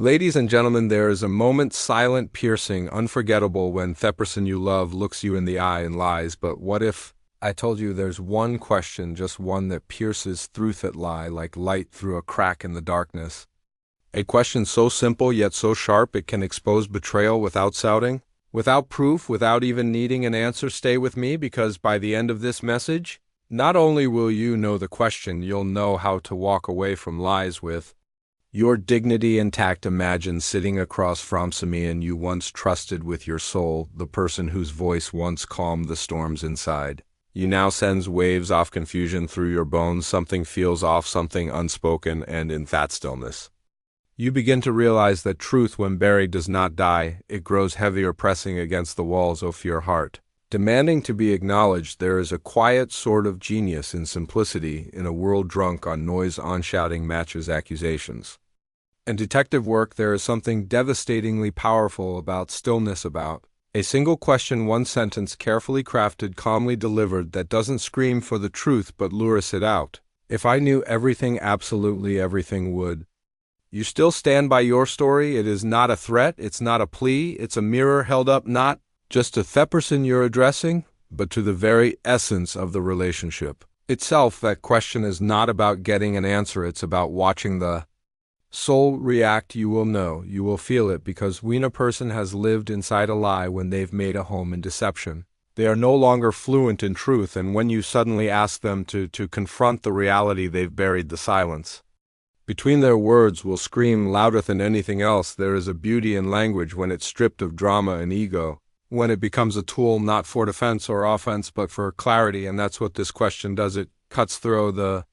Ladies and gentlemen, there is a moment silent, piercing, unforgettable when the person you love looks you in the eye and lies. But what if I told you there's one question, just one that pierces through that lie like light through a crack in the darkness? A question so simple yet so sharp it can expose betrayal without shouting, without proof, without even needing an answer. Stay with me, because by the end of this message, not only will you know the question, you'll know how to walk away from lies with your dignity intact. Imagine sitting across from someone you once trusted with your soul, the person whose voice once calmed the storms inside. You now sends waves of confusion through your bones. Something feels off, something unspoken, and in that stillness, you begin to realize that truth, when buried, does not die. It grows heavier, pressing against the walls of your heart, demanding to be acknowledged. There is a quiet sort of genius in simplicity, in a world drunk on noise, on shouting matches accusations. In detective work, there is something devastatingly powerful about stillness, about a single question, one sentence, carefully crafted, calmly delivered, that doesn't scream for the truth but lures it out. If I knew everything, absolutely everything, would you still stand by your story? It is not a threat, it's not a plea, it's a mirror held up not just to the person you're addressing, but to the very essence of the relationship itself. That question is not about getting an answer, it's about watching the soul react. You will know, you will feel it, because when a person has lived inside a lie, when they've made a home in deception, they are no longer fluent in truth, and when you suddenly ask them to confront the reality, they've buried. The silence between their words will scream louder than anything else. There is a beauty in language when it's stripped of drama and ego, when it becomes a tool not for defense or offense but for clarity, and that's what this question does. It cuts through the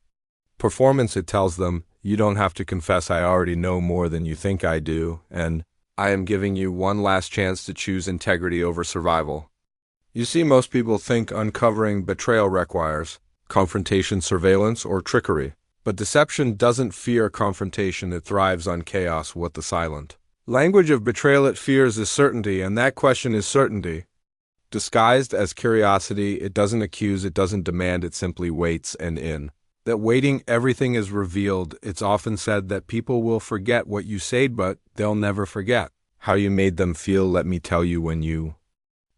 performance. It tells them, you don't have to confess, I already know more than you think I do, and I am giving you one last chance to choose integrity over survival. You see, most people think uncovering betrayal requires confrontation, surveillance, or trickery. But deception doesn't fear confrontation, it thrives on chaos. What the silent language of betrayal it fears is certainty, and that question is certainty disguised as curiosity. It doesn't accuse, it doesn't demand, it simply waits, and in that waiting, everything is revealed. It's often said that people will forget what you said, but they'll never forget how you made them feel. Let me tell you, when you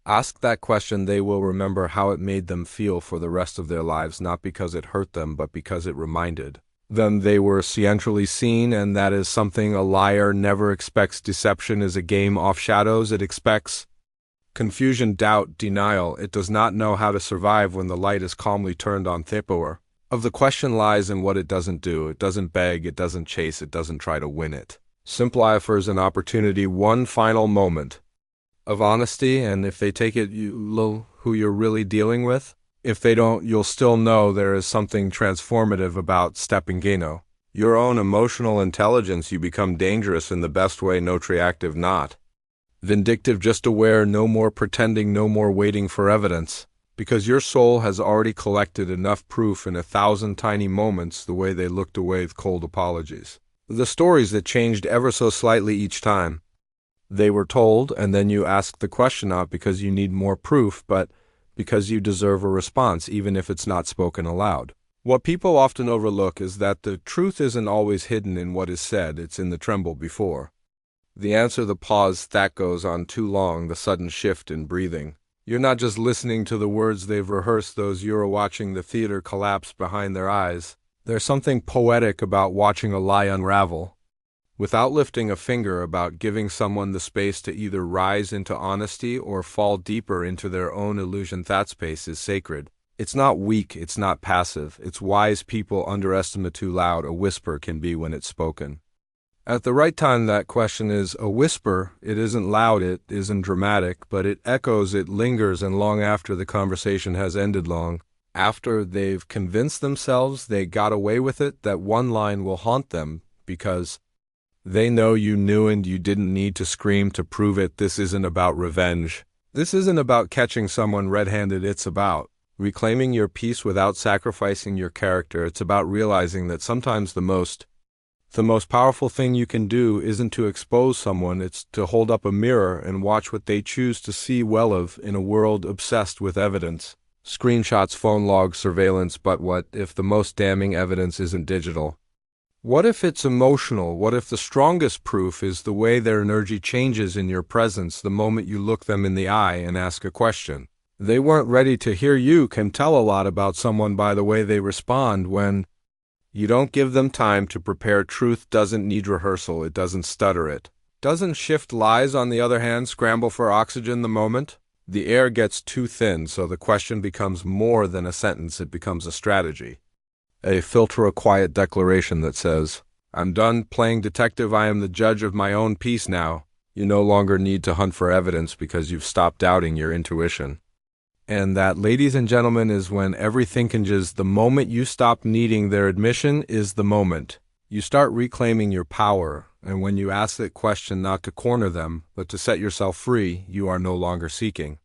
ask that question, they will remember how it made them feel for the rest of their lives, not because it hurt them, but because it reminded them they were centrally seen, and that is something a liar never expects. Deception is a game of shadows. It expects confusion, doubt, denial. It does not know how to survive when the light is calmly turned on. The power of the question lies in what it doesn't do. It doesn't beg, it doesn't chase, it doesn't try to win it. Simply offers an opportunity, one final moment of honesty, and if they take it, you know who you're really dealing with. If they don't, you'll still know there is something transformative about stepping into your own emotional intelligence. You become dangerous in the best way, not reactive, not vindictive, just aware. No more pretending, no more waiting for evidence, because your soul has already collected enough proof in 1,000 tiny moments, the way they looked away with cold apologies, the stories that changed ever so slightly each time they were told. And then you ask the question not because you need more proof, but because you deserve a response, even if it's not spoken aloud. What people often overlook is that the truth isn't always hidden in what is said, it's in the tremble before the answer, the pause that goes on too long, the sudden shift in breathing. You're not just listening to the words they've rehearsed, those you're watching the theater collapse behind their eyes. There's something poetic about watching a lie unravel without lifting a finger, about giving someone the space to either rise into honesty or fall deeper into their own illusion. That space is sacred. It's not weak, it's not passive. It's wise. People underestimate too loud a whisper can be when it's spoken at the right time. That question is a whisper. It isn't loud, it isn't dramatic, but it echoes, it lingers, and long after the conversation has ended, long after they've convinced themselves they got away with it, that one line will haunt them, because they know you knew and you didn't need to scream to prove it. This isn't about revenge. This isn't about catching someone red-handed. It's about reclaiming your peace without sacrificing your character. It's about realizing that sometimes the most powerful thing you can do isn't to expose someone, it's to hold up a mirror and watch what they choose to see well of in a world obsessed with evidence. Screenshots, phone logs, surveillance. But what if the most damning evidence isn't digital? What if it's emotional? What if the strongest proof is the way their energy changes in your presence the moment you look them in the eye and ask a question? They weren't ready to hear you can tell a lot about someone by the way they respond when you don't give them time to prepare. Truth doesn't need rehearsal, it doesn't stutter it. Doesn't shift. Lies, on the other hand, scramble for oxygen the moment the air gets too thin, so the question becomes more than a sentence, it becomes a strategy. A filter, a quiet declaration that says, I'm done playing detective, I am the judge of my own peace now. You no longer need to hunt for evidence because you've stopped doubting your intuition. And that, ladies and gentlemen, is when everything changes. The moment you stop needing their admission is the moment you start reclaiming your power. And when you ask that question not to corner them, but to set yourself free, you are no longer seeking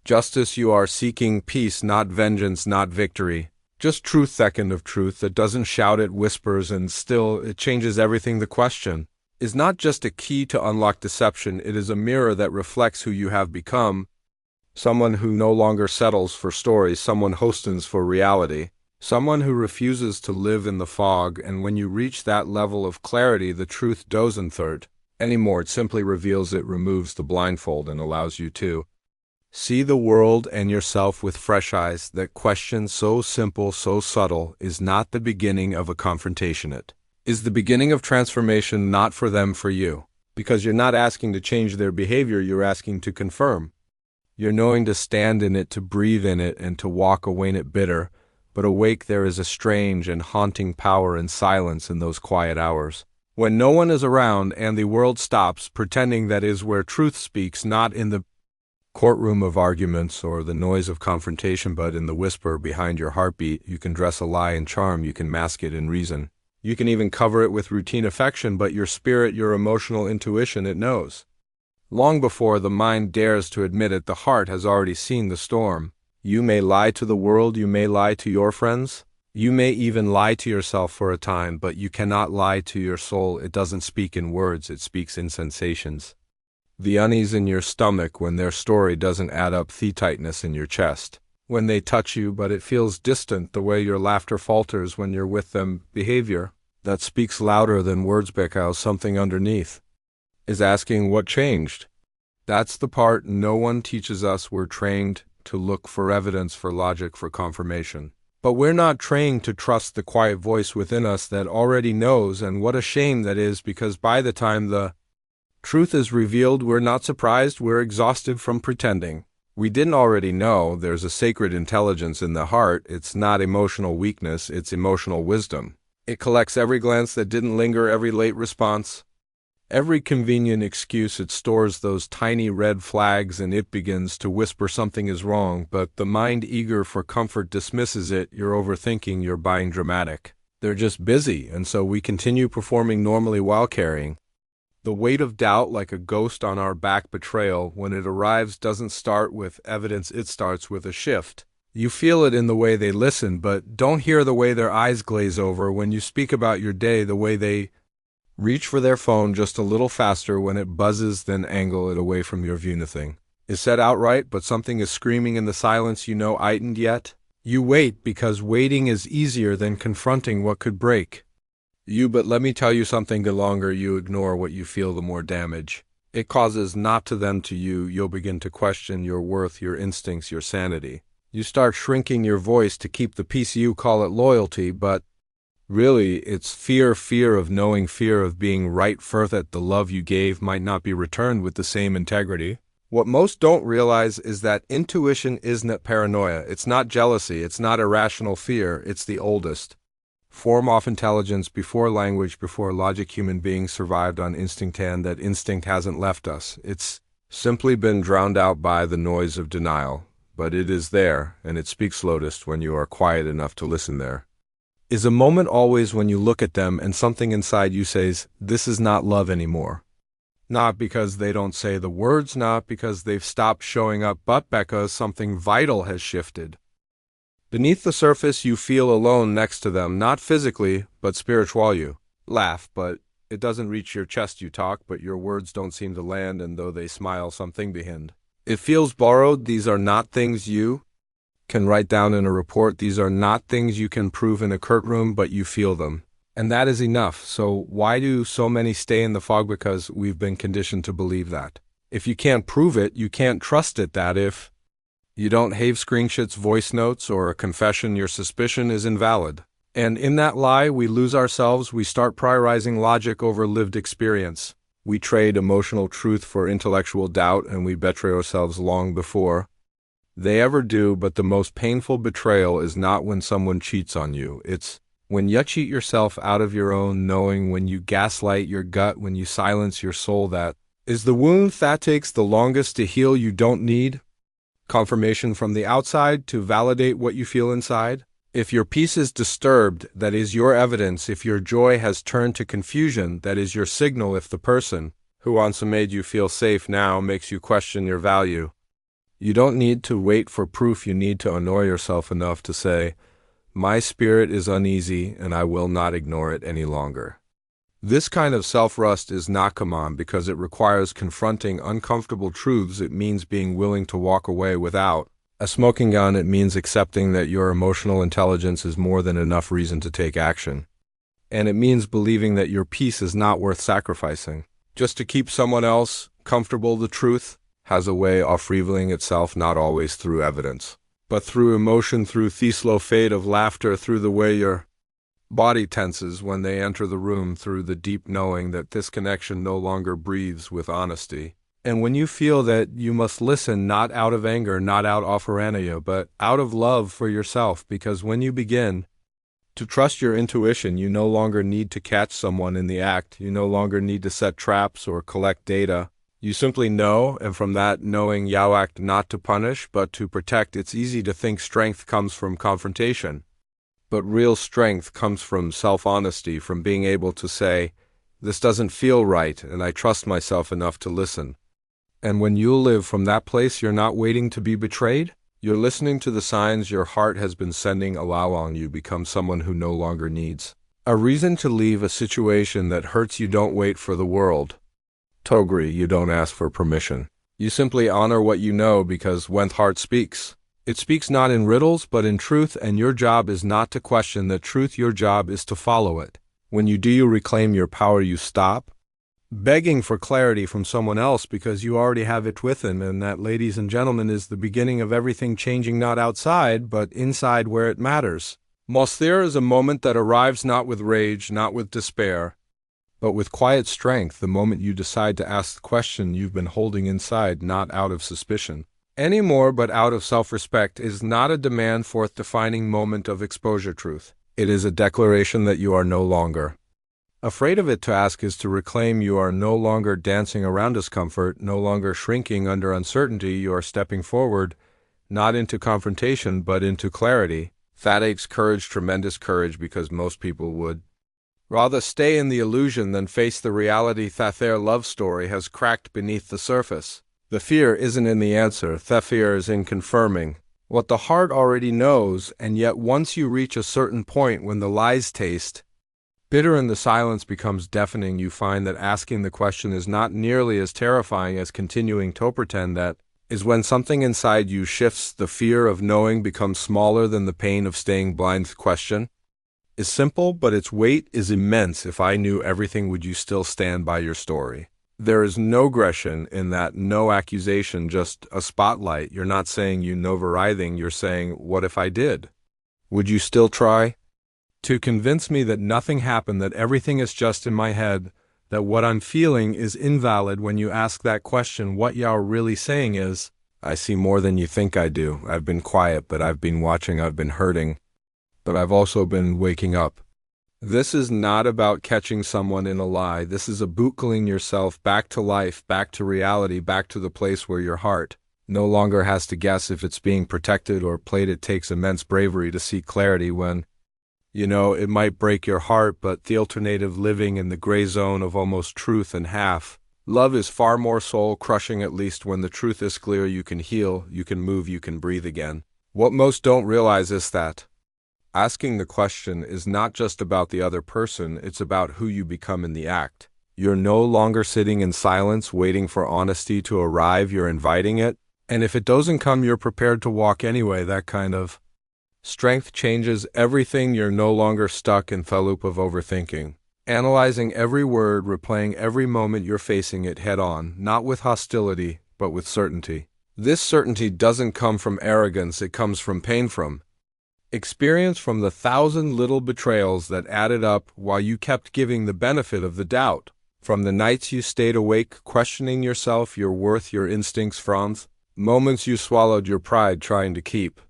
justice, you are seeking peace, not vengeance, not victory. Just truth, second of truth that doesn't shout, it whispers, and still it changes everything. The question is not just a key to unlock deception, it is a mirror that reflects who you have become. Someone who no longer settles for stories, someone hostens for reality, someone who refuses to live in the fog. And when you reach that level of clarity, the truth doesn't hurt anymore. It simply reveals, it removes the blindfold and allows you to see the world and yourself with fresh eyes. That question, so simple, so subtle, is not the beginning of a confrontation. It is the beginning of transformation, not for them, for you. Because you're not asking to change their behavior, you're asking to confirm. You're knowing to stand in it, to breathe in it, and to walk away in it bitter. But awake, there is a strange and haunting power in silence in those quiet hours. When no one is around and the world stops, pretending that is where truth speaks, not in the courtroom of arguments or the noise of confrontation, but in the whisper behind your heartbeat. You can dress a lie in charm, you can mask it in reason. You can even cover it with routine affection, but your spirit, your emotional intuition, it knows. Long before the mind dares to admit it, the heart has already seen the storm. You may lie to the world, you may lie to your friends, you may even lie to yourself for a time, but you cannot lie to your soul. It doesn't speak in words, it speaks in sensations. The unease in your stomach when their story doesn't add up, the tightness in your chest when they touch you, but it feels distant, the way your laughter falters when you're with them. Behavior that speaks louder than words, because something underneath is asking what changed. That's the part no one teaches us. We're trained to look for evidence, for logic, for confirmation. But we're not trained to trust the quiet voice within us that already knows, and what a shame that is, because by the time the truth is revealed, we're not surprised, we're exhausted from pretending we didn't already know. There's a sacred intelligence in the heart. It's not emotional weakness, it's emotional wisdom. It collects every glance that didn't linger, every late response, every convenient excuse. It stores those tiny red flags, and it begins to whisper something is wrong, but the mind, eager for comfort, dismisses it. You're overthinking, you're buying dramatic. They're just busy, and so we continue performing normally while carrying the weight of doubt like a ghost on our back. Betrayal, when it arrives, doesn't start with evidence, it starts with a shift. You feel it in the way they listen, but don't hear the way their eyes glaze over when you speak about your day, the way they reach for their phone just a little faster when it buzzes, then angle it away from your view. Nothing is said outright, but something is screaming in the silence. You know, and yet you wait, because waiting is easier than confronting what could break you. But let me tell you something, the longer you ignore what you feel, the more damage it causes, not to them, to you. You'll begin to question your worth, your instincts, your sanity. You start shrinking your voice to keep the peace. You call it loyalty, but really it's fear of knowing, fear of being right, fear that the love you gave might not be returned with the same integrity. What most don't realize is that intuition isn't paranoia, it's not jealousy, it's not irrational fear, it's the oldest form of intelligence. Before language, before logic, human beings survived on instinct, and that instinct hasn't left us. It's simply been drowned out by the noise of denial, but it is there, and it speaks loudest when you are quiet enough to listen. There is a moment always when you look at them and something inside you says, this is not love anymore. Not because they don't say the words, not because they've stopped showing up, but because something vital has shifted. Beneath the surface, you feel alone next to them, not physically, but spiritual. You laugh, but it doesn't reach your chest. You talk, but your words don't seem to land, and though they smile, something behind it feels borrowed. These are not things you can write down in a report. These are not things you can prove in a courtroom, but you feel them. And that is enough. So why do so many stay in the fog? Because we've been conditioned to believe that. If you can't prove it, you can't trust it. That if you don't have screenshots, voice notes, or a confession, your suspicion is invalid. And in that lie, we lose ourselves. We start prioritizing logic over lived experience. We trade emotional truth for intellectual doubt, and we betray ourselves long before they ever do. But the most painful betrayal is not when someone cheats on you. It's when you cheat yourself out of your own knowing, when you gaslight your gut, when you silence your soul. That is the wound that takes the longest to heal. You don't need confirmation from the outside to validate what you feel inside. If your peace is disturbed, that is your evidence. If your joy has turned to confusion, that is your signal. If the person who once made you feel safe now makes you question your value, you don't need to wait for proof. You need to annoy yourself enough to say, my spirit is uneasy and I will not ignore it any longer. This kind of self-rust is not common because it requires confronting uncomfortable truths. It means being willing to walk away without a smoking gun. It means accepting that your emotional intelligence is more than enough reason to take action. And it means believing that your peace is not worth sacrificing just to keep someone else comfortable. The truth has a way of revealing itself, not always through evidence, but through emotion, through the slow fade of laughter, through the way your body tenses when they enter the room, through the deep knowing that this connection no longer breathes with honesty. And when you feel that you must listen, not out of anger, not out of paranoia, but out of love for yourself, because when you begin to trust your intuition, you no longer need to catch someone in the act. You no longer need to set traps or collect data. You simply know, and from that knowing you act not to punish, but to protect. It's easy to think strength comes from confrontation, but real strength comes from self-honesty, from being able to say, this doesn't feel right, and I trust myself enough to listen. And when you live from that place, you're not waiting to be betrayed. You're listening to the signs your heart has been sending, allowing you become someone who no longer needs a reason to leave a situation that hurts. You don't wait for the world to agree. You don't ask for permission. You simply honor what you know, because when the heart speaks, it speaks not in riddles but in truth, and your job is not to question the truth. Your job is to follow it. When you do, you reclaim your power. You stop begging for clarity from someone else because you already have it within, and that, ladies and gentlemen, is the beginning of everything changing, not outside, but inside where it matters. There is a moment that arrives not with rage, not with despair, but with quiet strength, the moment you decide to ask the question you've been holding inside, not out of suspicion anymore, but out of self-respect. Is not a demand for a defining moment of exposure truth. It is a declaration that you are no longer afraid of it. To ask is to reclaim. You are no longer dancing around discomfort, no longer shrinking under uncertainty. You are stepping forward, not into confrontation, but into clarity. That takes courage, tremendous courage, because most people would rather stay in the illusion than face the reality that their love story has cracked beneath the surface. The fear isn't in the answer. The fear is in confirming what the heart already knows, and yet once you reach a certain point when the lies taste bitter and the silence becomes deafening, you find that asking the question is not nearly as terrifying as continuing to pretend. That is when something inside you shifts. The fear of knowing becomes smaller than the pain of staying blind. The question is simple, but its weight is immense. If I knew everything, would you still stand by your story? There is no aggression in that, no accusation, just a spotlight. You're not saying you know everything, you're saying, what if I did? Would you still try to convince me that nothing happened, that everything is just in my head, that what I'm feeling is invalid? When you ask that question, what you're really saying is, I see more than you think I do. I've been quiet, but I've been watching. I've been hurting, but I've also been waking up. This is not about catching someone in a lie. This is about buckling yourself back to life, back to reality, back to the place where your heart no longer has to guess if it's being protected or played. It takes immense bravery to seek clarity when it might break your heart, but the alternative, living in the gray zone of almost truth and half love, is far more soul-crushing. At least when the truth is clear, you can heal, you can move, you can breathe again. What most don't realize is that asking the question is not just about the other person, it's about who you become in the act. You're no longer sitting in silence waiting for honesty to arrive, you're inviting it. And if it doesn't come, you're prepared to walk anyway. That kind of Strength changes everything. You're no longer stuck in the loop of overthinking. Analyzing every word, replaying every moment, you're facing it head on, not with hostility, but with certainty. This certainty doesn't come from arrogance, it comes from pain, from experience, from the 1,000 little betrayals that added up while you kept giving the benefit of the doubt. From the nights you stayed awake, questioning yourself, your worth, your instincts, from moments you swallowed your pride trying to keep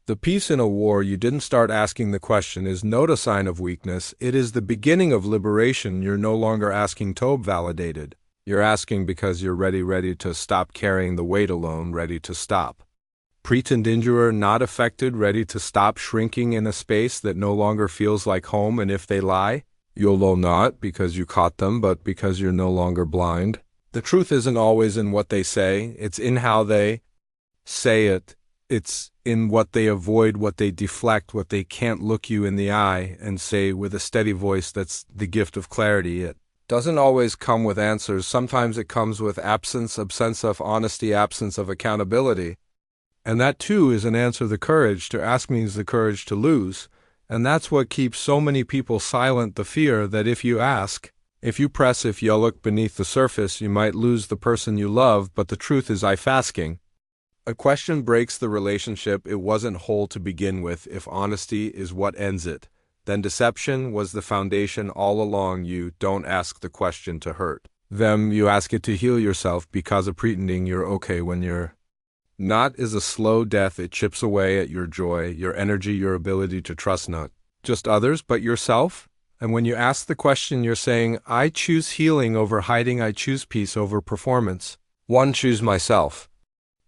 the peace in a war. You didn't start asking the question is not a sign of weakness, it is the beginning of liberation. You're no longer asking to be validated. You're asking because you're ready to stop carrying the weight alone, ready to stop pretend injurer, not affected, ready to stop shrinking in a space that no longer feels like home. And if they lie, you'll know not because you caught them, but because you're no longer blind. The truth isn't always in what they say, it's in how they say it. It's in what they avoid, what they deflect, what they can't look you in the eye and say with a steady voice. That's the gift of clarity. It doesn't always come with answers. Sometimes it comes with absence of honesty, absence of accountability. And that too is an answer. The courage to ask means the courage to lose. And that's what keeps so many people silent, the fear that if you ask, if you press, if you look beneath the surface, you might lose the person you love. But the truth is, asking a question breaks the relationship. It wasn't whole to begin with. If honesty is what ends it, then deception was the foundation all along. You don't ask the question to hurt them, you ask it to heal yourself, because of pretending you're okay when you're not is a slow death. It chips away at your joy, your energy, your ability to trust not just others, but yourself. And when you ask the question, you're saying, I choose healing over hiding, I choose peace over performance. Choose myself.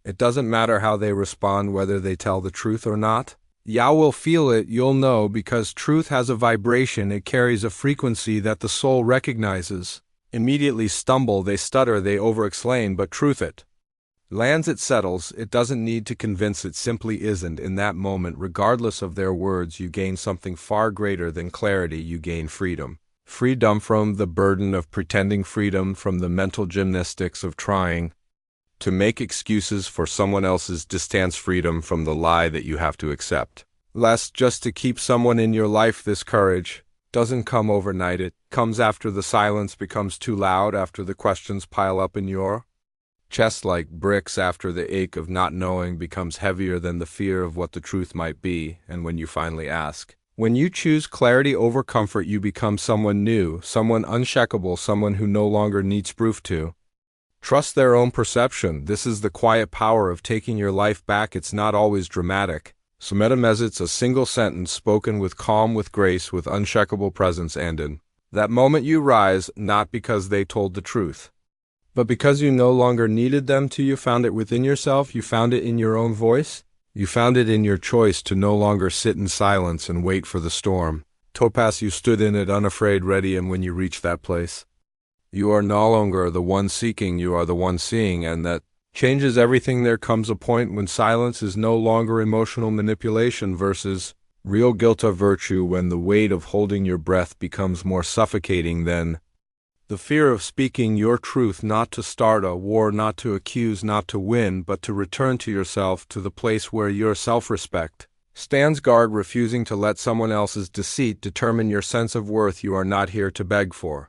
It doesn't matter how they respond, whether they tell the truth or not. Ya will feel it, you'll know, because truth has a vibration, it carries a frequency that the soul recognizes. Immediately stumble, they stutter, they over-explain, but truth it lands, it settles. It doesn't need to convince, it simply isn't. In that moment, regardless of their words, you gain something far greater than clarity. You gain freedom. Freedom from the burden of pretending, freedom from the mental gymnastics of trying to make excuses for someone else's distance, freedom from the lie that you have to accept less just to keep someone in your life. This courage doesn't come overnight. It comes after the silence becomes too loud, after the questions pile up in your chest like bricks, after the ache of not knowing becomes heavier than the fear of what the truth might be. And when you finally ask, when you choose clarity over comfort, you become someone new, someone unshakable, someone who no longer needs proof to trust their own perception. This is the quiet power of taking your life back. It's not always dramatic. It's a single sentence spoken with calm, with grace, with unshakable presence, and in that moment you rise, not because they told the truth, but because you no longer needed them to. You found it within yourself. You found it in your own voice. You found it in your choice to no longer sit in silence and wait for the storm. Topaz, you stood in it unafraid, ready, and when you reach that place, you are no longer the one seeking, you are the one seeing, and that changes everything. There comes a point when silence is no longer emotional manipulation versus real guilt of virtue, when the weight of holding your breath becomes more suffocating than the fear of speaking your truth. Not to start a war, not to accuse, not to win, but to return to yourself, to the place where your self-respect stands guard, refusing to let someone else's deceit determine your sense of worth. You are not here to beg for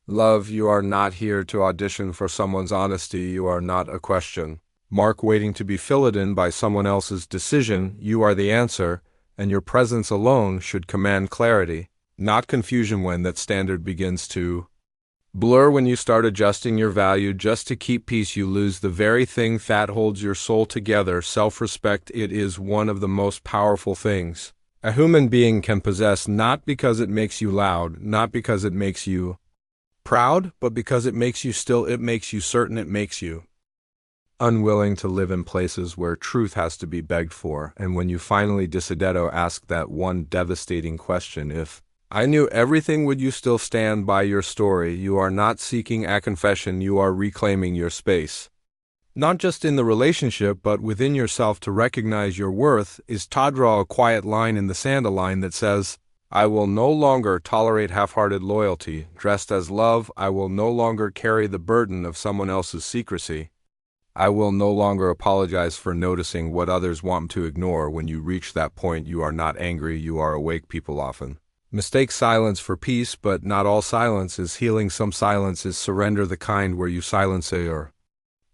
love. You are not here to audition for someone's honesty. You are not a question mark waiting to be filled in by someone else's decision. You are the answer, and your presence alone should command clarity, not confusion. When that standard begins to blur, when you start adjusting your value just to keep peace, you lose the very thing that holds your soul together, self-respect. It is one of the most powerful things a human being can possess, not because it makes you loud, not because it makes you proud, but because it makes you still, it makes you certain, it makes you unwilling to live in places where truth has to be begged for. And when you finally ask that one devastating question, if I knew everything, would you still stand by your story? You are not seeking a confession, you are reclaiming your space. Not just in the relationship, but within yourself. To recognize your worth is to draw a quiet line in the sand, a line that says, I will no longer tolerate half-hearted loyalty dressed as love. I will no longer carry the burden of someone else's secrecy. I will no longer apologize for noticing what others want to ignore. When you reach that point, you are not angry, you are awake. People often mistake silence for peace, but not all silence is healing. Some silence is surrender, the kind where you silence your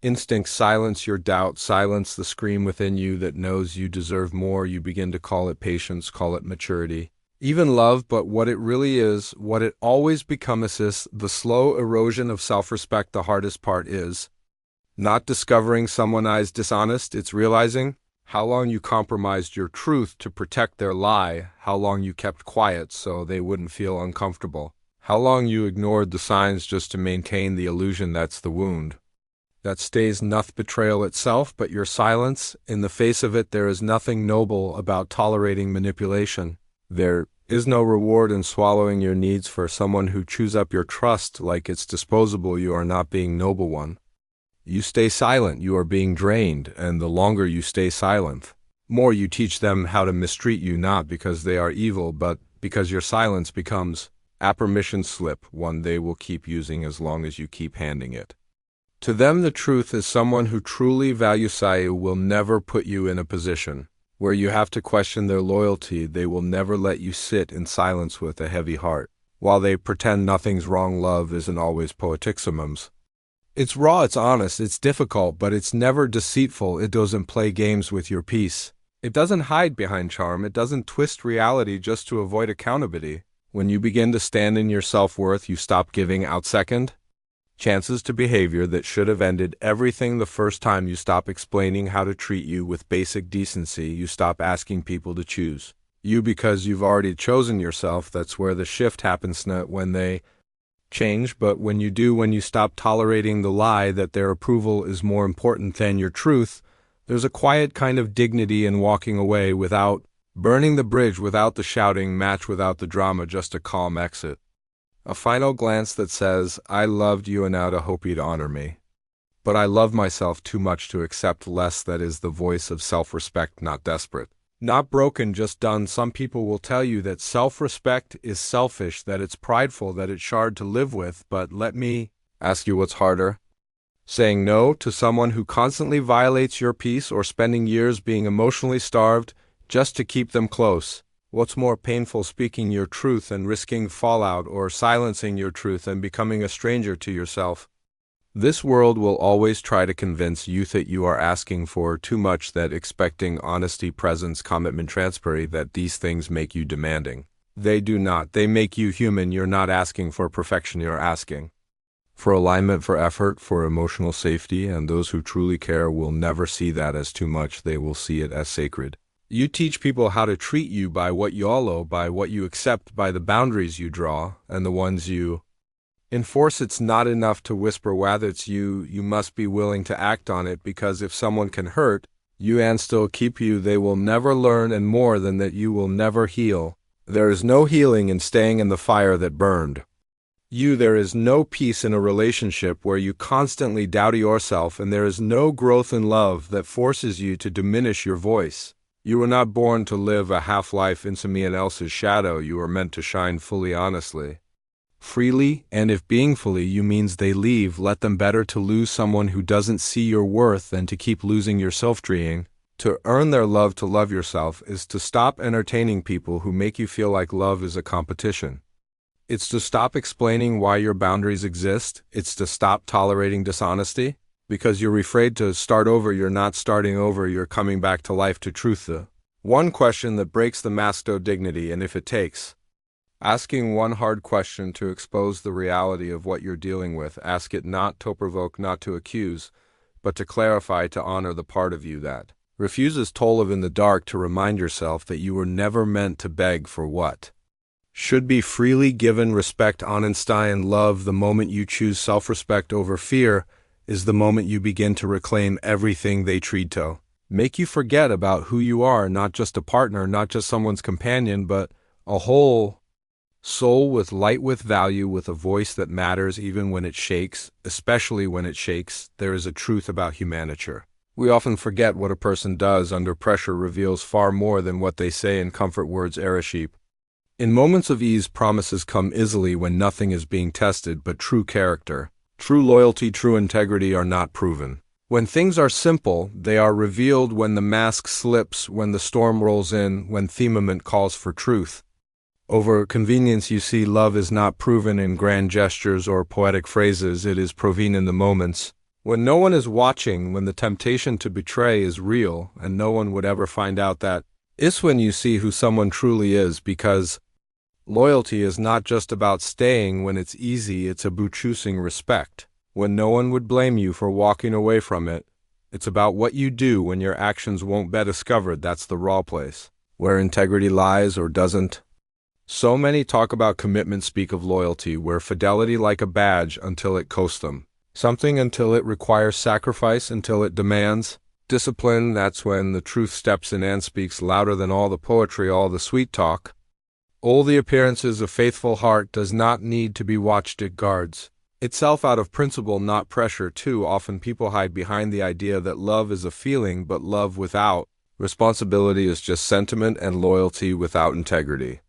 instincts, silence your doubt, silence the scream within you that knows you deserve more. You begin to call it patience, call it maturity, even love, but what it really is, what it always becomes, is the slow erosion of self-respect. The hardest part is not discovering someone is dishonest, it's realizing how long you compromised your truth to protect their lie, how long you kept quiet so they wouldn't feel uncomfortable, how long you ignored the signs just to maintain the illusion. That's the wound that stays, not betrayal itself, but your silence. In the face of it, there is nothing noble about tolerating manipulation. There is no reward in swallowing your needs for someone who chews up your trust like it's disposable. You are not being noble one. You stay silent, you are being drained, and the longer you stay silent, more you teach them how to mistreat you, not because they are evil, but because your silence becomes a permission slip, one they will keep using as long as you keep handing it to them. The truth is, someone who truly values you will never put you in a position where you have to question their loyalty. They will never let you sit in silence with a heavy heart while they pretend nothing's wrong. Love isn't always poeticsimums. It's raw, it's honest, it's difficult, but it's never deceitful. It doesn't play games with your peace. It doesn't hide behind charm. It doesn't twist reality just to avoid accountability. When you begin to stand in your self-worth, you stop giving out second chances to behavior that should have ended everything the first time. You stop explaining how to treat you with basic decency. You stop asking people to choose you because you've already chosen yourself. That's where the shift happens, not when they change, but when you do, when you stop tolerating the lie that their approval is more important than your truth. There's a quiet kind of dignity in walking away without burning the bridge, without the shouting match, without the drama, just a calm exit. A final glance that says, I loved you and now to hope you'd honor me. But I love myself too much to accept less. That is the voice of self-respect, not desperate, not broken, just done. Some people will tell you that self-respect is selfish, that it's prideful, that it's hard to live with, but let me ask you, what's harder? Saying no to someone who constantly violates your peace, or spending years being emotionally starved just to keep them close? What's more painful, speaking your truth and risking fallout, or silencing your truth and becoming a stranger to yourself? This world will always try to convince you that you are asking for too much, that expecting honesty, presence, commitment, transparency, that these things make you demanding. They do not. They make you human. You're not asking for perfection. You're asking for alignment, for effort, for emotional safety, and those who truly care will never see that as too much. They will see it as sacred. You teach people how to treat you by what you allow, by what you accept, by the boundaries you draw, and the ones you enforce. It's not enough to whisper whether it's you must be willing to act on it, because if someone can hurt you and still keep you, they will never learn, and more than that, you will never heal. There is no healing in staying in the fire that burned you. There is no peace in a relationship where you constantly doubt yourself, and there is no growth in love that forces you to diminish your voice. You were not born to live a half-life in someone else's shadow. You are meant to shine fully, honestly, freely, and if being fully you means they leave, let them. Better to lose someone who doesn't see your worth than to keep losing yourself trying to earn their love. To love yourself is to stop entertaining people who make you feel like love is a competition. It's to stop explaining why your boundaries exist. It's to stop tolerating dishonesty. Because you're afraid to start over. You're not starting over, you're coming back to life, to truth. The one question that breaks the mask of dignity, and if it takes asking one hard question to expose the reality of what you're dealing with, ask it not to provoke, not to accuse, but to clarify, to honor the part of you that refuses to live in the dark, to remind yourself that you were never meant to beg for what should be freely given. Respect, honesty, and love. The moment you choose self-respect over fear is the moment you begin to reclaim everything they tried to make you forget about who you are, not just a partner, not just someone's companion, but a whole soul with light, with value, with a voice that matters even when it shakes, especially when it shakes. There is a truth about humanity. We often forget what a person does under pressure reveals far more than what they say in comfort words. Sheep. In moments of ease, promises come easily when nothing is being tested, but true character, true loyalty, true integrity are not proven When things are simple, they are revealed when the mask slips, when the storm rolls in, when firmament calls for truth. Over convenience, you see, love is not proven in grand gestures or poetic phrases, it is proven in the moments. When no one is watching, when the temptation to betray is real, and no one would ever find out that is when you see who someone truly is, because loyalty is not just about staying when it's easy, it's about choosing respect. When no one would blame you for walking away from it, it's about what you do when your actions won't be discovered. That's the raw place, where integrity lies or doesn't. So many talk about commitment, speak of loyalty, where fidelity like a badge until it costs them something, until it requires sacrifice, until it demands discipline. That's when the truth steps in and speaks louder than all the poetry, all the sweet talk. All the appearances of faithful heart does not need to be watched, it guards itself out of principle, not pressure. Too often people hide behind the idea that love is a feeling, but love without responsibility is just sentiment, and loyalty without integrity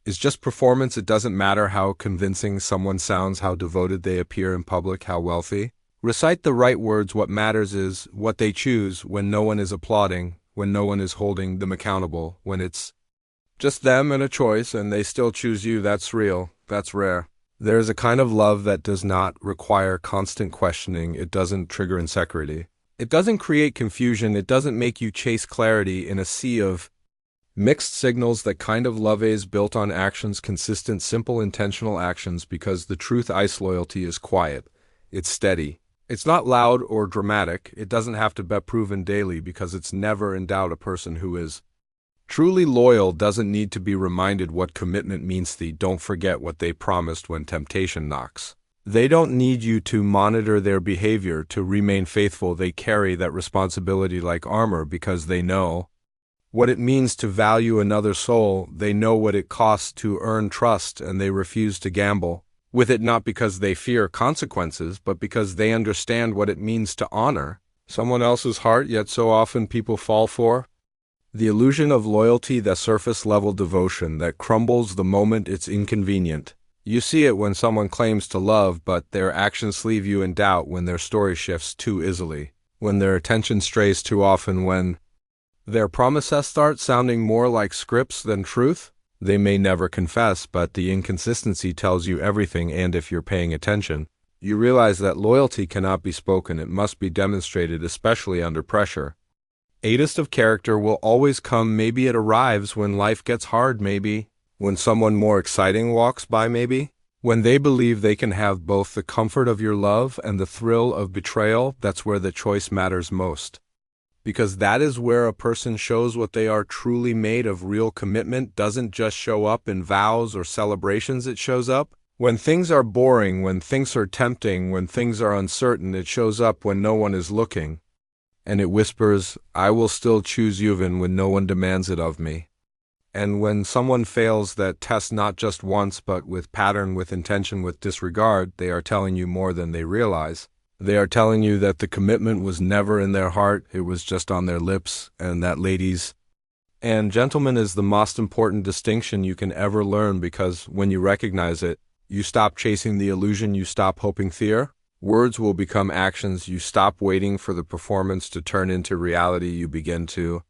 is just performance. It doesn't matter how convincing someone sounds, how devoted they appear in public, how wealthy. Recite the right words. What matters is what they choose when no one is applauding, when no one is holding them accountable, when it's just them and a choice and they still choose you. That's real. That's rare. There is a kind of love that does not require constant questioning. It doesn't trigger insecurity. It doesn't create confusion. It doesn't make you chase clarity in a sea of mixed signals. That kind of love is built on actions, consistent, simple, intentional actions, because the truth is loyalty is quiet. It's steady. It's not loud or dramatic. It doesn't have to be proven daily because it's never in doubt. A person who is truly loyal doesn't need to be reminded what commitment means. They don't forget what they promised when temptation knocks. They don't need you to monitor their behavior to remain faithful. They carry that responsibility like armor because they know what it means to value another soul. They know what it costs to earn trust, and they refuse to gamble with it, not because they fear consequences, but because they understand what it means to honor someone else's heart. Yet so often people fall for the illusion of loyalty, the surface-level devotion that crumbles the moment it's inconvenient. You see it when someone claims to love, but their actions leave you in doubt, when their story shifts too easily, when their attention strays too often, when their promises start sounding more like scripts than truth. They may never confess, but the inconsistency tells you everything, and if you're paying attention, you realize that loyalty cannot be spoken, it must be demonstrated, especially under pressure. A test of character will always come. Maybe it arrives when life gets hard, maybe when someone more exciting walks by, maybe when they believe they can have both the comfort of your love and the thrill of betrayal. That's where the choice matters most, because that is where a person shows what they are truly made of. Real commitment doesn't just show up in vows or celebrations. It shows up when things are boring, when things are tempting, when things are uncertain. It shows up when no one is looking, and it whispers, I will still choose you even when no one demands it of me. And when someone fails that test, not just once, but with pattern, with intention, with disregard, they are telling you more than they realize. They are telling you that the commitment was never in their heart, it was just on their lips, and that, ladies and gentlemen, is the most important distinction you can ever learn, because when you recognize it, you stop chasing the illusion, you stop hoping fear. Words will become actions. You stop waiting for the performance to turn into reality. You begin to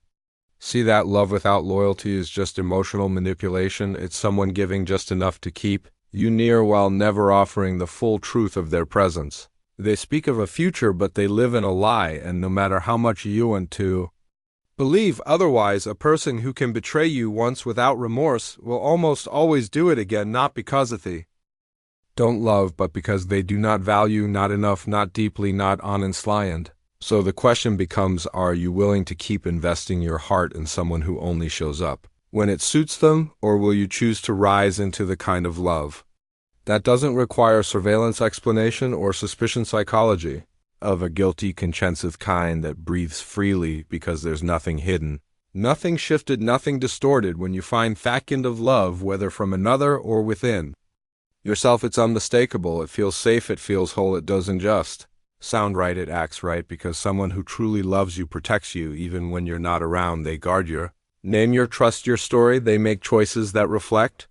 see that love without loyalty is just emotional manipulation. It's someone giving just enough to keep you near while never offering the full truth of their presence. They speak of a future, but they live in a lie, and no matter how much you want to believe otherwise, a person who can betray you once without remorse will almost always do it again, not because of the don't love, but because they do not value, not enough, not deeply, not honestly. So the question becomes, are you willing to keep investing your heart in someone who only shows up when it suits them, or will you choose to rise into the kind of love that doesn't require surveillance, explanation, or suspicion psychology, of a guilty, conscientious kind that breathes freely because there's nothing hidden, nothing shifted, nothing distorted? When you find that kind of love, whether from another or within yourself, it's unmistakable. It feels safe, it feels whole, it doesn't just sound right, it acts right, because someone who truly loves you protects you even when you're not around. They guard your name, your trust, your story. They make choices that reflect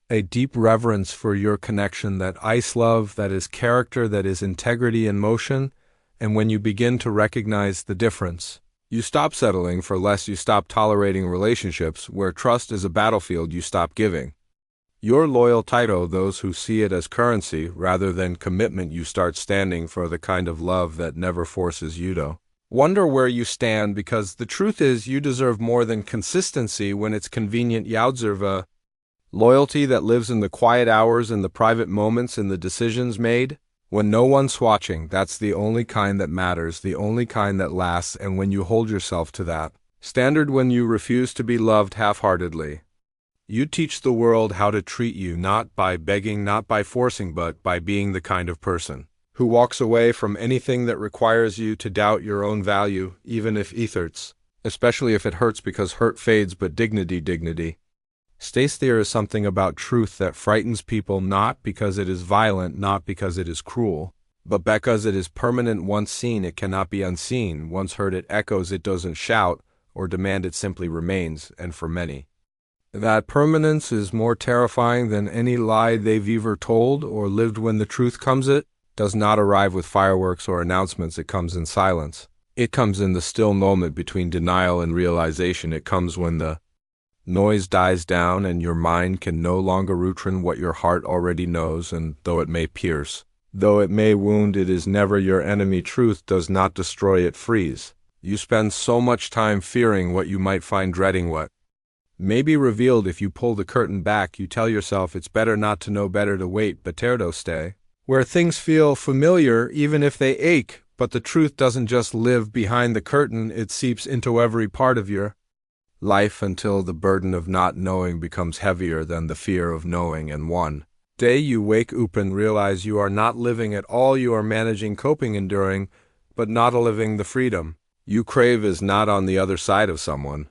a deep reverence for your connection, that ice love, that is character, that is integrity in motion. And when you begin to recognize the difference, you stop settling for less, you stop tolerating relationships where trust is a battlefield, you stop giving your loyal title those who see it as currency rather than commitment. You start standing for the kind of love that never forces you to wonder where you stand, because the truth is you deserve more than consistency when it's convenient. You deserve a loyalty that lives in the quiet hours, in the private moments, in the decisions made when no one's watching. That's the only kind that matters, the only kind that lasts. And when you hold yourself to that standard, when you refuse to be loved half-heartedly, you teach the world how to treat you, not by begging, not by forcing, but by being the kind of person who walks away from anything that requires you to doubt your own value, even if it hurts, especially if it hurts, because hurt fades, but dignity. SpotALiar is something about truth that frightens people, not because it is violent, not because it is cruel, but because it is permanent. Once seen, it cannot be unseen. Once heard, it echoes. It doesn't shout or demand, it simply remains. And for many, that permanence is more terrifying than any lie they've ever told or lived. When the truth comes, it does not arrive with fireworks or announcements. It comes in silence. It comes in the still moment between denial and realization. It comes when the noise dies down and your mind can no longer return what your heart already knows. And though it may pierce, though it may wound, it is never your enemy. Truth does not destroy, it frees. You spend so much time fearing what you might find, dreading what may be revealed. If you pull the curtain back, you tell yourself it's better not to know, better to wait, better to stay where things feel familiar, even if they ache. But the truth doesn't just live behind the curtain, it seeps into every part of your life until the burden of not knowing becomes heavier than the fear of knowing. And one day you wake up and realize you are not living at all. You are managing, coping, enduring, but not living. The freedom you crave is not on the other side of someone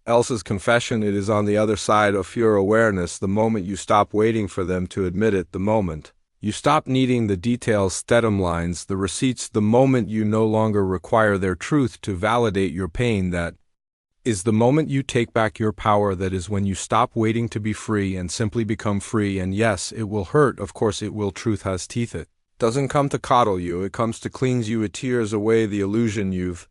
else's confession, it is on the other side of your awareness. The moment you stop waiting for them to admit it, the moment you stop needing the details, lines, the receipts, the moment you no longer require their truth to validate your pain, that is the moment you take back your power. That is when you stop waiting to be free and simply become free. And yes, it will hurt, of course it will. Truth has teeth. It doesn't come to coddle you, it comes to cleanse you. It tears away the illusion you've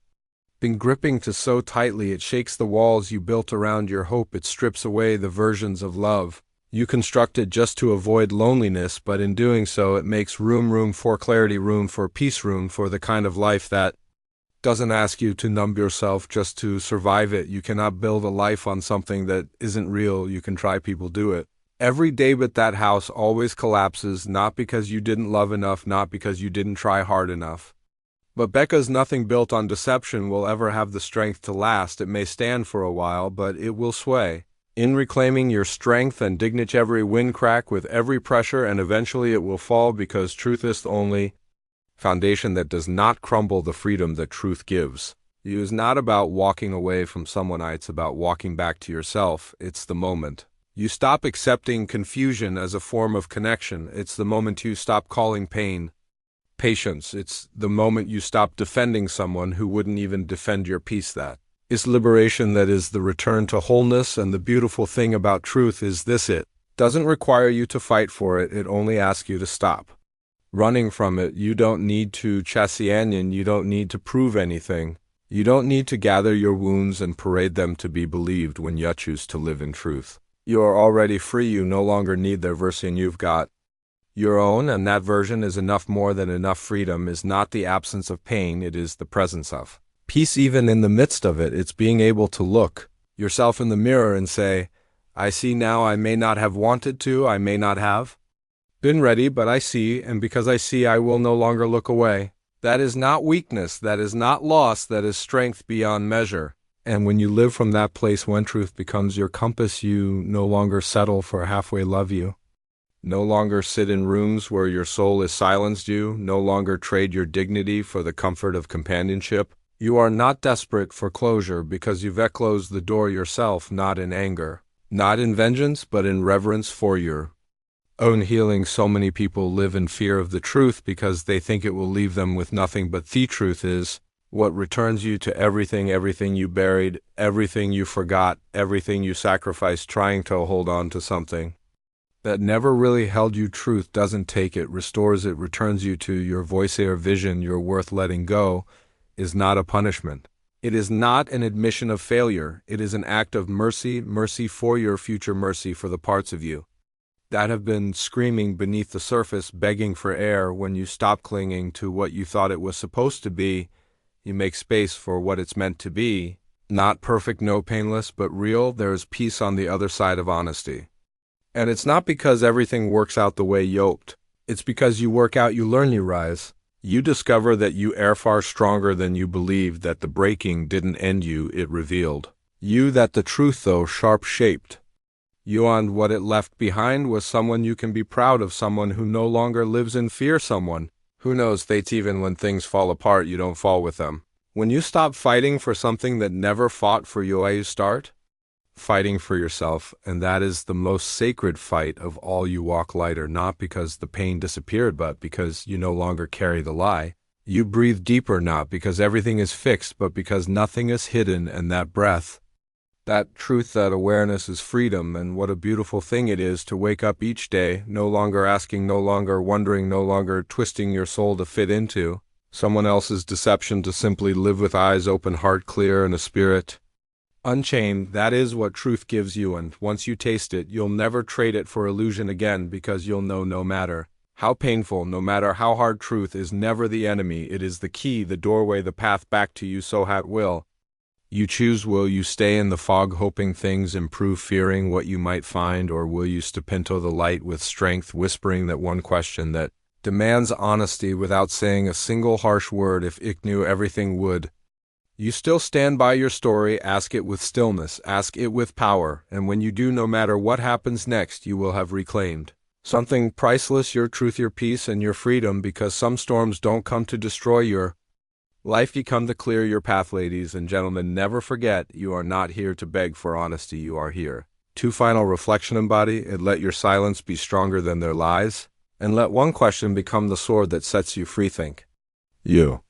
been gripping to so tightly. It shakes the walls you built around your hope. It strips away the versions of love you constructed just to avoid loneliness, but in doing so it makes room for clarity, room for peace, room for the kind of life that doesn't ask you to numb yourself just to survive it. You cannot build a life on something that isn't real. You can try, people do it every day, but that house always collapses, not because you didn't love enough, not because you didn't try hard enough, but because nothing built on deception will ever have the strength to last. It may stand for a while, but it will sway. In reclaiming your strength and dignity, every wind crack with every pressure, and eventually it will fall, because truth is the only foundation that does not crumble. The freedom that truth gives you is not about walking away from someone, it's about walking back to yourself. It's the moment you stop accepting confusion as a form of connection. It's the moment you stop calling pain patience. It's the moment you stop defending someone who wouldn't even defend your peace. That is liberation. That is the return to wholeness. And the beautiful thing about truth is this: it doesn't require you to fight for it, it only asks you to stop running from it. You don't need to chase the onion, you don't need to prove anything. You don't need to gather your wounds and parade them to be believed. When you choose to live in truth, you are already free. You no longer need their version, you've got your own, and that version is enough, more than enough. Freedom is not the absence of pain, it is the presence of peace even in the midst of it. It's being able to look yourself in the mirror and say, I see now. I may not have wanted to, I may not have been ready, but I see, and because I see, I will no longer look away. That is not weakness, that is not loss, that is strength beyond measure. And when you live from that place, when truth becomes your compass, you no longer settle for halfway love. You no longer sit in rooms where your soul is silenced. You no longer trade your dignity for the comfort of companionship. You are not desperate for closure because you've closed the door yourself, not in anger, not in vengeance, but in reverence for your own healing. So many people live in fear of the truth because they think it will leave them with nothing, but the truth is what returns you to everything, everything you buried, everything you forgot, everything you sacrificed trying to hold on to something that never really held you. Truth doesn't take it, restores it, returns you to your voice-air vision. You're worth letting go is not a punishment. It is not an admission of failure. It is an act of mercy, mercy for your future, mercy for the parts of you that have been screaming beneath the surface, begging for air. When you stop clinging to what you thought it was supposed to be, you make space for what it's meant to be. Not perfect, no painless, but real. There is peace on the other side of honesty. And it's not because everything works out the way you hoped. It's because you work out, you learn, you rise. You discover that you are far stronger than you believed, that the breaking didn't end you, it revealed you, that the truth, though sharp-shaped you, and what it left behind was someone you can be proud of, someone who no longer lives in fear, someone who knows that even when things fall apart, you don't fall with them. When you stop fighting for something that never fought for you, you start fighting for yourself, and that is the most sacred fight of all. You walk lighter, not because the pain disappeared, but because you no longer carry the lie. You breathe deeper, not because everything is fixed, but because nothing is hidden, and that breath, that truth, that awareness is freedom. And what a beautiful thing it is to wake up each day, no longer asking, no longer wondering, no longer twisting your soul to fit into someone else's deception, to simply live with eyes open, heart clear, and a spirit unchained. That is what truth gives you, and once you taste it, you'll never trade it for illusion again, because you'll know, no matter how painful, no matter how hard, truth is never the enemy. It is the key, the doorway, the path back to you. So at will you choose. Will you stay in the fog, hoping things improve, fearing what you might find, or will you step into the light with strength, whispering that one question that demands honesty without saying a single harsh word? If it knew everything would you still stand by your story? Ask it with stillness, ask it with power, and when you do, no matter what happens next, you will have reclaimed something priceless, your truth, your peace, and your freedom, because some storms don't come to destroy your life, you come to clear your path. Ladies and gentlemen, never forget, you are not here to beg for honesty, you are here to final reflection. Embody it, let your silence be stronger than their lies, and let one question become the sword that sets you free. Think you.